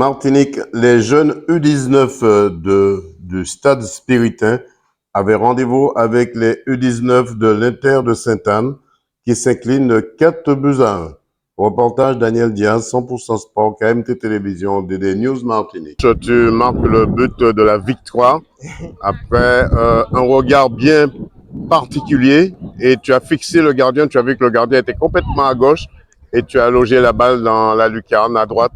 Martinique, les jeunes U19 du Stade Spiritain avaient rendez-vous avec les U19 de l'Inter de Sainte-Anne qui s'inclinent 4-1. Reportage Daniel Diaz, 100% Sport, KMT Télévision, DD News Martinique. Tu marques le but de la victoire après un regard bien particulier et tu as fixé le gardien, tu as vu que le gardien était complètement à gauche et tu as logé la balle dans la lucarne à droite.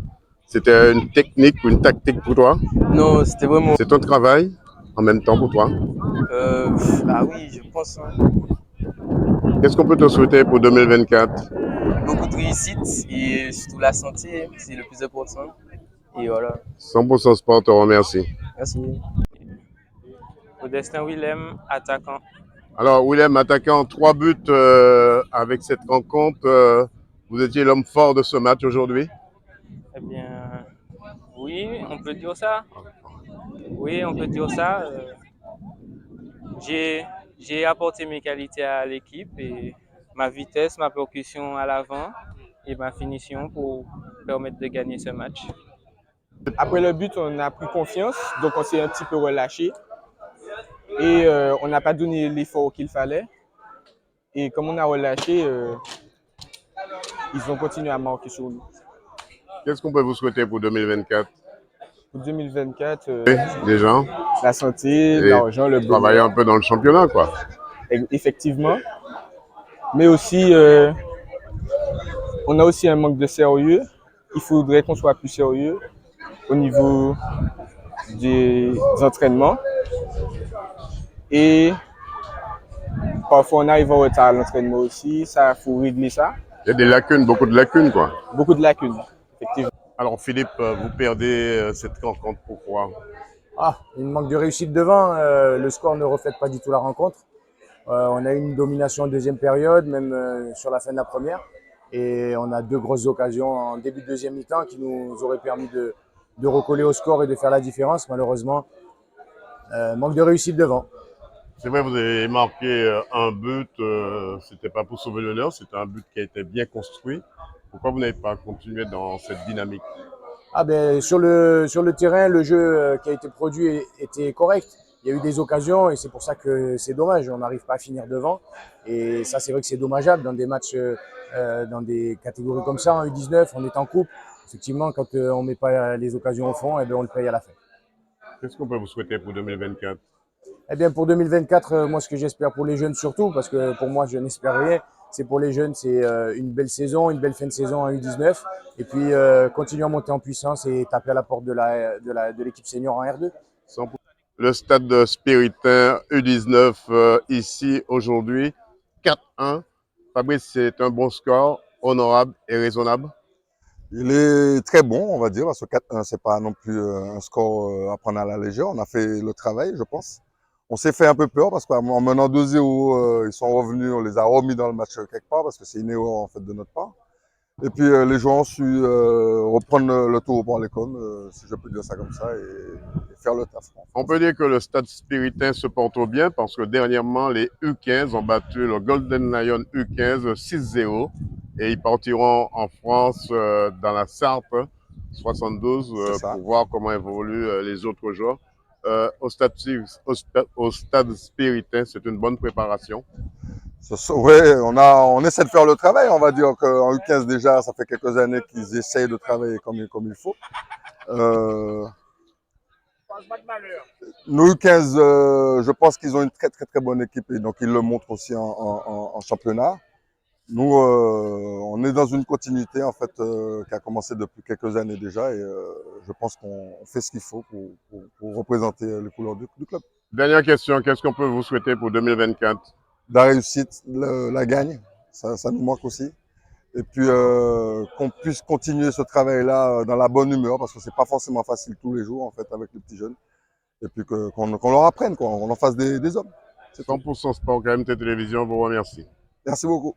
C'était une technique ou une tactique pour toi? Non, c'était vraiment. C'est ton travail en même temps pour toi? Ah oui, je pense, hein. Qu'est-ce qu'on peut te souhaiter pour 2024? Beaucoup de réussite et surtout la santé, c'est le plus important. Et voilà. 100% Sport te remercie. Merci. Modestin Willem, attaquant. Alors, Willem, attaquant 3 buts avec cette rencontre, vous étiez l'homme fort de ce match aujourd'hui? Eh bien, oui, on peut dire ça. Oui, on peut dire ça. J'ai apporté mes qualités à l'équipe et ma vitesse, ma percussion à l'avant et ma finition pour permettre de gagner ce match. Après le but, on a pris confiance, donc on s'est un petit peu relâché et on n'a pas donné l'effort qu'il fallait. Et comme on a relâché, ils ont continué à marquer sur nous. Qu'est-ce qu'on peut vous souhaiter pour 2024? Pour 2024, Des gens la santé, et l'argent, le travailler bonheur, un peu dans le championnat, quoi. effectivement. Mais aussi, on a aussi un manque de sérieux. Il faudrait qu'on soit plus sérieux au niveau des entraînements. Et parfois, on arrive en retard à l'entraînement aussi. Ça, il faut régler ça. Il y a des lacunes, beaucoup de lacunes, quoi. Beaucoup de lacunes, effectivement. Alors, Philippe, vous perdez cette rencontre, pourquoi? Il manque de réussite devant. Le score ne reflète pas du tout la rencontre. On a eu une domination en deuxième période, même sur la fin de la première. Et on a deux grosses occasions en début de deuxième mi-temps qui nous auraient permis de recoller au score et de faire la différence. Malheureusement, manque de réussite devant. C'est vrai, vous avez marqué un but, c'était pas pour sauver l'honneur, c'était un but qui a été bien construit. Pourquoi vous n'avez pas continué dans cette dynamique? Sur le terrain, le jeu qui a été produit était correct. Il y a eu des occasions et c'est pour ça que c'est dommage. On n'arrive pas à finir devant. Et ça, c'est vrai que c'est dommageable dans des matchs, dans des catégories comme ça. En U19, on est en coupe. Effectivement, quand on ne met pas les occasions au fond, on le paye à la fin. Qu'est-ce qu'on peut vous souhaiter pour 2024? Eh bien, pour 2024, moi, ce que j'espère pour les jeunes surtout, parce que pour moi, je n'espère rien, c'est pour les jeunes, c'est une belle saison, une belle fin de saison en U19, et puis continuer à monter en puissance et taper à la porte de l'équipe senior en R2. Le stade de Spiritain U19 ici aujourd'hui, 4-1. Fabrice, c'est un bon score, honorable et raisonnable. Il est très bon, on va dire, parce que 4-1, c'est pas non plus un score à prendre à la légère. On a fait le travail, je pense. On s'est fait un peu peur parce qu'en menant 2-0, ils sont revenus, on les a remis dans le match quelque part parce que c'est une erreur en fait de notre part. Et puis les joueurs ont su reprendre le tour par les cônes, si je peux dire ça comme ça, et faire le taf. On peut dire que le stade Spiritain se porte bien parce que dernièrement, les U15 ont battu le Golden Lion U15 6-0 et ils partiront en France dans la Sarthe 72 pour voir comment évoluent les autres joueurs. Au stade Spiritain, c'est une bonne préparation. Oui, on essaie de faire le travail. On va dire qu'en U15 déjà, ça fait quelques années qu'ils essayent de travailler comme il faut. Nos U15, je pense qu'ils ont une très très très bonne équipe et donc ils le montrent aussi en championnat. Nous, on est dans une continuité en fait qui a commencé depuis quelques années déjà et je pense qu'on fait ce qu'il faut pour représenter les couleurs du club. Dernière question, qu'est-ce qu'on peut vous souhaiter pour 2024? La réussite, la gagne, ça nous manque aussi. Et puis qu'on puisse continuer ce travail-là dans la bonne humeur parce que c'est pas forcément facile tous les jours en fait avec les petits jeunes. Et puis qu'on leur apprenne, quoi, on en fasse des hommes. 100% Sport, KMT Télévision vous remercie. Merci beaucoup.